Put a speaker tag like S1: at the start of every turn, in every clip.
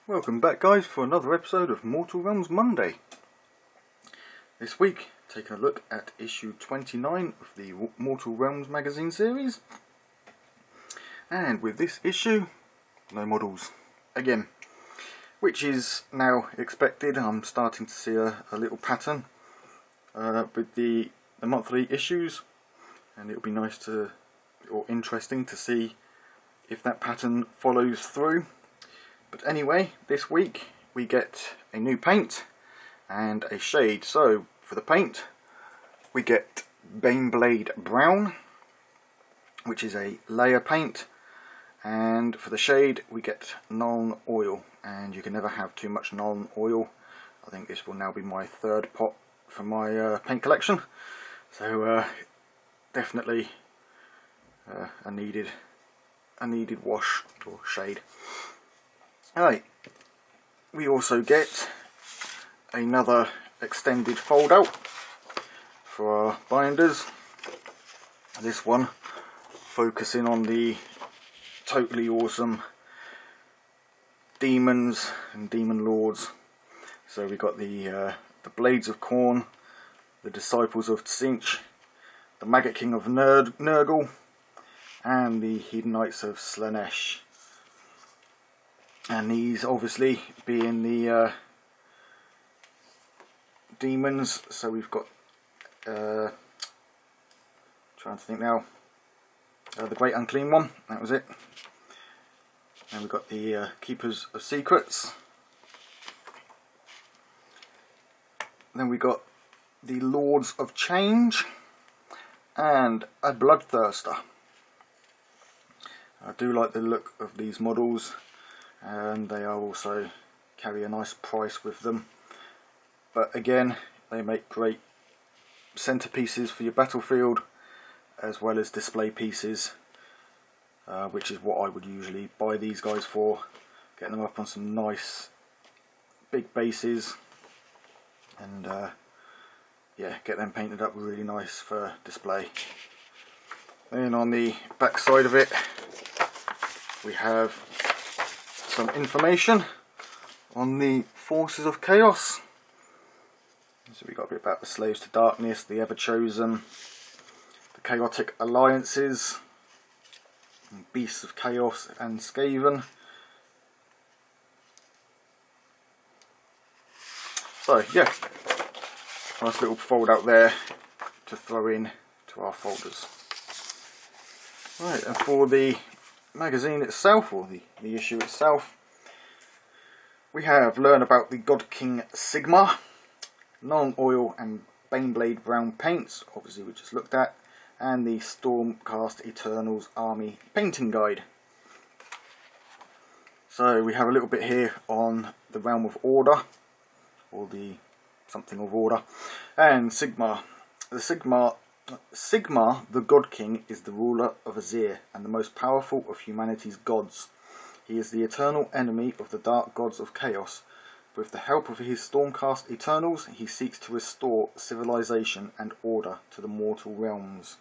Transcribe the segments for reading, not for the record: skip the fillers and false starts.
S1: Welcome back, guys, for another episode of Mortal Realms Monday. This week, taking a look at issue 29 of the Mortal Realms magazine series. And with this issue, no models again, which is now expected. I'm starting to see a little pattern with the monthly issues, and it'll be nice or interesting to see if that pattern follows through. But anyway, this week we get a new paint and a shade. So for the paint, we get Baneblade Brown, which is a layer paint, and for the shade we get Nuln Oil, and you can never have too much Nuln Oil. I think this will now be my third pot for my paint collection, so definitely a needed wash or shade. Right, we also get another extended fold out for our binders. This one focusing on the totally awesome demons and demon lords. So we got the Blades of Khorne, the Disciples of Tzeentch, the Maggot King of Nurgle, and the Hedonites of Slaanesh. And these obviously being the demons. So we've got, trying to think now, the Great Unclean One, that was it. And we've got the Keepers of Secrets. Then we got the Lords of Change and a Bloodthirster. I do like the look of these models, and they are also carry a nice price with them. But again, they make great centerpieces for your battlefield, as well as display pieces, which is what I would usually buy these guys for. Getting them up on some nice big bases, and yeah, get them painted up really nice for display. Then on the back side of it, we have some information on the Forces of Chaos. So we got a bit about the Slaves to Darkness, the Everchosen, the Chaotic Alliances, Beasts of Chaos and Skaven. So yeah, nice little fold out there to throw in to our folders. Right, and for the magazine itself, or the issue itself, we have learn about the God King Sigmar, Nuln Oil and Baneblade Brown paints, obviously we just looked at, and the Stormcast Eternals Army painting guide. So we have a little bit here on the Realm of Order, or the something of Order, and Sigmar. Sigmar, the God King, is the ruler of Azyr and the most powerful of humanity's gods. He is the eternal enemy of the dark gods of chaos. With the help of his Stormcast Eternals, he seeks to restore civilization and order to the mortal realms.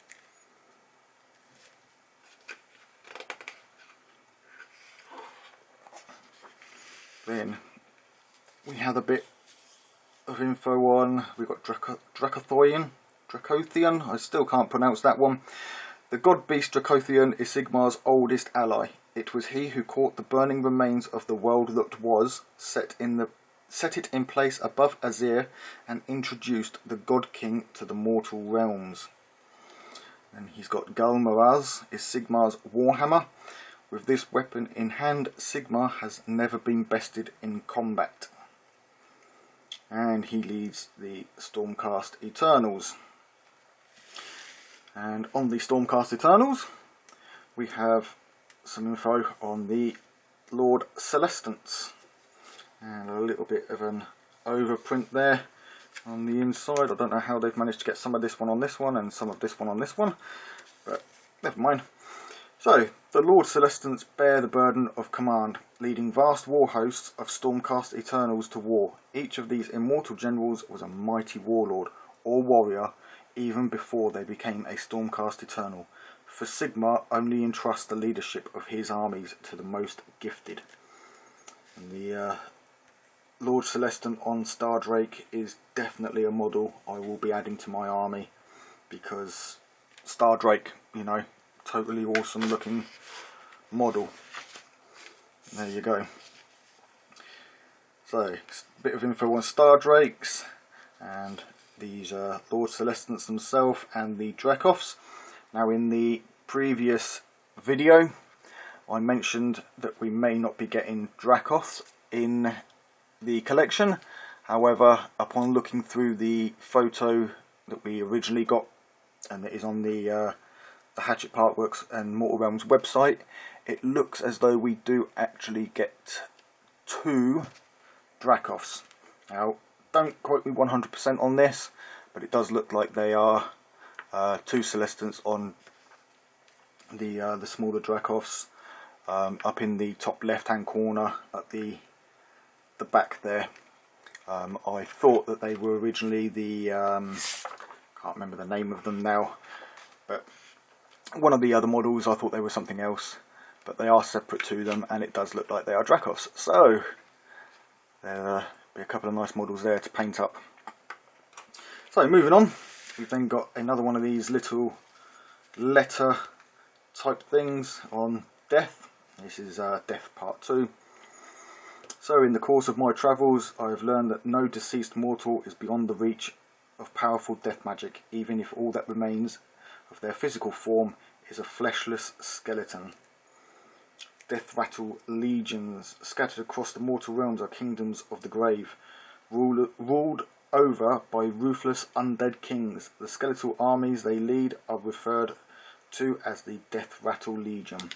S1: Then we have a bit of info on, we've got Dracothian, I still can't pronounce that one. The god beast Dracothian is Sigmar's oldest ally. It was he who caught the burning remains of the world that was, set it in place above Azyr, and introduced the God King to the mortal realms. And he's got Galmaraz is Sigmar's warhammer. With this weapon in hand, Sigmar has never been bested in combat. And he leads the Stormcast Eternals. And on the Stormcast Eternals, we have some info on the Lord Celestants, and a little bit of an overprint there on the inside. I don't know how they've managed to get some of this one on this one and some of this one on this one, but never mind. So, the Lord Celestants bear the burden of command, leading vast war hosts of Stormcast Eternals to war. Each of these immortal generals was a mighty warlord or warrior even before they became a Stormcast Eternal, for Sigmar only entrusts the leadership of his armies to the most gifted. And the Lord Celestant on Stardrake is definitely a model I will be adding to my army, because Stardrake, you know, totally awesome looking model. There you go. So, a bit of info on Stardrakes, and these Lord Celestants themselves and the Dracoths. Now, in the previous video I mentioned that we may not be getting Dracoths in the collection. However, upon looking through the photo that we originally got, and that is on the Hatchet Parkworks and Mortal Realms website, it looks as though we do actually get 2 Dracoths. Now, don't quote me 100% on this, but it does look like they are 2 Celestants on the smaller Dracoths, up in the top left hand corner at the back there. I thought that they were originally the can't remember the name of them now, but one of the other models, I thought they were something else, but they are separate to them, and it does look like they are Dracoths. So there'll be a couple of nice models there to paint up. So moving on, we've then got another one of these little letter type things on Death. This is Death Part 2. So, in the course of my travels, I have learned that no deceased mortal is beyond the reach of powerful death magic, even if all that remains of their physical form is a fleshless skeleton. Death rattle legions scattered across the mortal realms are kingdoms of the grave, ruled over by ruthless undead kings. The skeletal armies they lead are referred to as the Death Rattle Legion.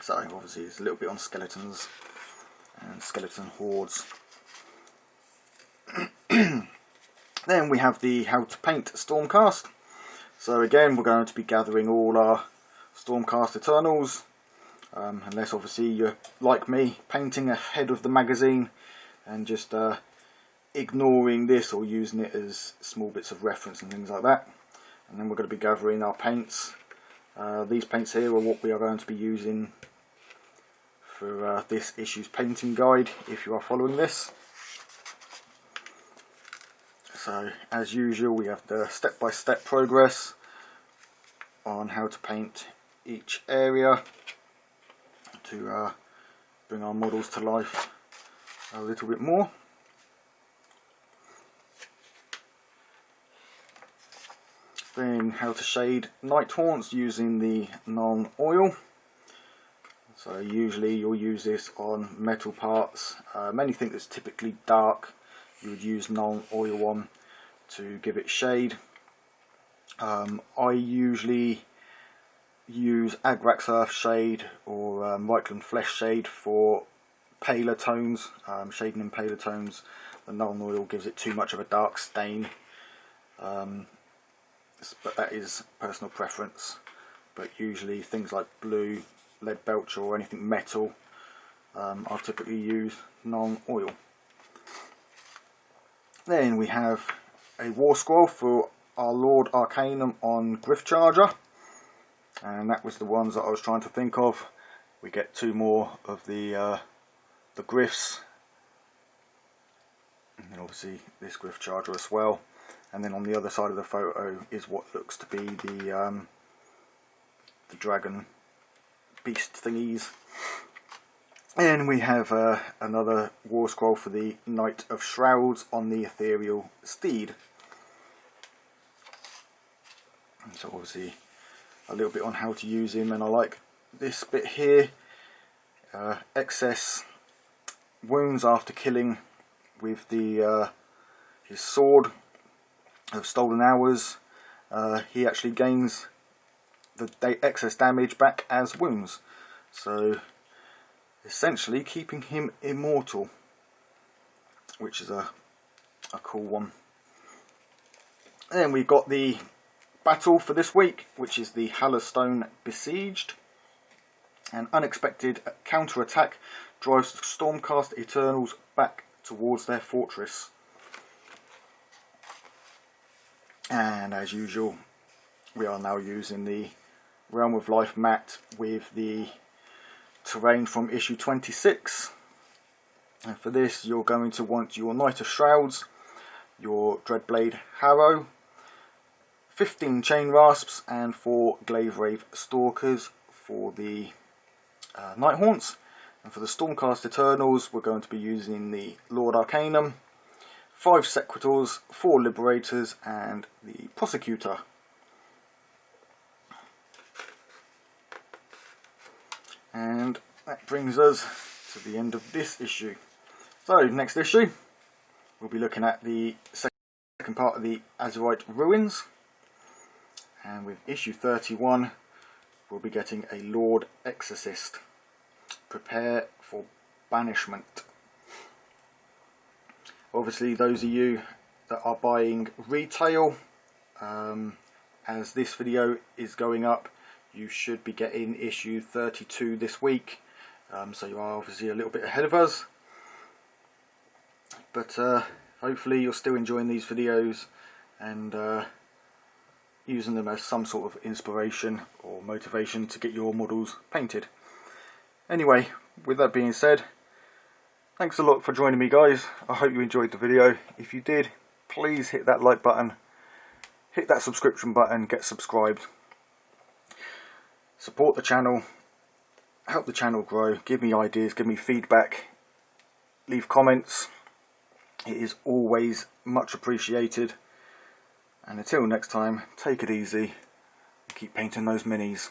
S1: So obviously it's a little bit on skeletons and skeleton hordes. Then we have the How to Paint Stormcast. So again, we're going to be gathering all our Stormcast Eternals, unless obviously you're like me, painting ahead of the magazine and just ignoring this or using it as small bits of reference and things like that. And then we're going to be gathering our paints. These paints here are what we are going to be using for this issue's painting guide, if you are following this. So as usual, we have the step-by-step progress on how to paint each area to bring our models to life a little bit more. Then how to shade Nighthaunts using the Nuln Oil. So usually you'll use this on metal parts. Anything that's typically dark, you would use Nuln Oil on to give it shade. I usually use Agrax Earth Shade or Reikland Flesh Shade for paler tones, shading in paler tones. The Nuln Oil gives it too much of a dark stain. But that is personal preference. But usually things like blue, lead belch or anything metal, I'll typically use Nuln Oil. Then we have a War Scroll for our Lord Arcanum on Gryph-Charger, and that was the ones that I was trying to think of. We get 2 more of the Gryphs, and then obviously this Gryph-Charger as well. And then on the other side of the photo is what looks to be the dragon beast thingies. And we have another War Scroll for the Knight of Shrouds on the Ethereal Steed. And so obviously a little bit on how to use him, and I like this bit here. Excess wounds after killing with the his sword of Stolen Hours. He actually gains the excess damage back as wounds, so essentially keeping him immortal, which is a cool one. And we've got the battle for this week, which is the Hallerstone Besieged. An unexpected counter-attack drives the Stormcast Eternals back towards their fortress. And as usual, we are now using the Realm of Life mat with the terrain from issue 26. And for this you're going to want your Knight of Shrouds, your Dreadblade Harrow, 15 Chain Rasps and 4 Glaive Stalkers for the Night Haunts. And for the Stormcast Eternals we're going to be using the Lord Arcanum, 5 Sequitors, 4 Liberators and the Prosecutor. And that brings us to the end of this issue. So next issue we'll be looking at the second part of the Azerite Ruins, and with issue 31 we'll be getting a Lord Exorcist. Prepare for banishment. Obviously those of you that are buying retail, as this video is going up, you should be getting issue 32 this week, so you are obviously a little bit ahead of us. But hopefully you're still enjoying these videos and using them as some sort of inspiration or motivation to get your models painted. Anyway, with that being said, thanks a lot for joining me, guys. I hope you enjoyed the video. If you did, please hit that like button, hit that subscription button, get subscribed. Support the channel, help the channel grow, give me ideas, give me feedback, leave comments. It is always much appreciated. And until next time, take it easy and keep painting those minis.